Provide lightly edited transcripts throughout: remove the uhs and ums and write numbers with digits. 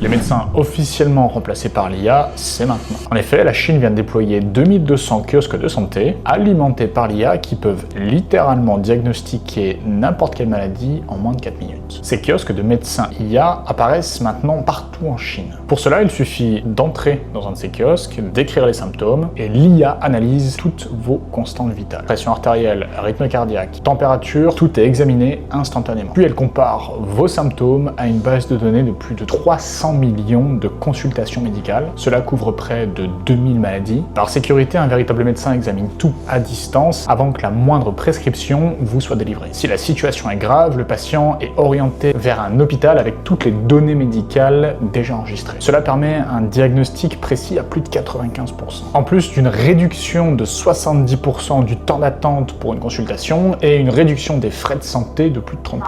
Les médecins officiellement remplacés par l'IA, c'est maintenant. En effet, la Chine vient de déployer 2200 kiosques de santé alimentés par l'IA qui peuvent littéralement diagnostiquer n'importe quelle maladie en moins de 4 minutes. Ces kiosques de médecins IA apparaissent maintenant partout en Chine. Pour cela, il suffit d'entrer dans un de ces kiosques, d'écrire les symptômes et l'IA analyse toutes vos constantes vitales. Pression artérielle, rythme cardiaque, température, tout est examiné instantanément. Puis elle compare vos symptômes à une base de données de plus de 300 millions de consultations médicales. Cela couvre près de 2000 maladies. Par sécurité, un véritable médecin examine tout à distance avant que la moindre prescription vous soit délivrée. Si la situation est grave, le patient est orienté vers un hôpital avec toutes les données médicales déjà enregistrées. Cela permet un diagnostic précis à plus de 95%. En plus d'une réduction de 70% du temps d'attente pour une consultation et une réduction des frais de santé de plus de 30%.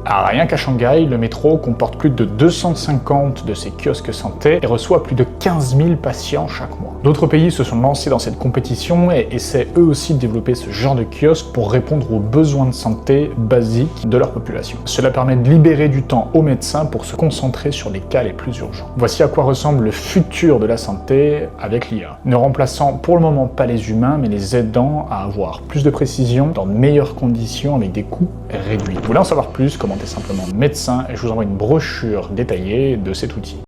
Rien qu'à Shanghai, le métro comporte plus de 250 de ces kiosques santé et reçoit plus de 15 000 patients chaque mois. D'autres pays se sont lancés dans cette compétition et essaient eux aussi de développer ce genre de kiosque pour répondre aux besoins de santé basiques de leur population. Cela permet de libérer du temps aux médecins pour se concentrer sur les cas les plus urgents. Voici à quoi ressemble le futur de la santé avec l'IA, ne remplaçant pour le moment pas les humains mais les aidant à avoir plus de précision dans de meilleures conditions avec des coûts réduits. Vous voulez en savoir plus, commentez simplement médecin et je vous envoie une brochure détaillée de cet outil.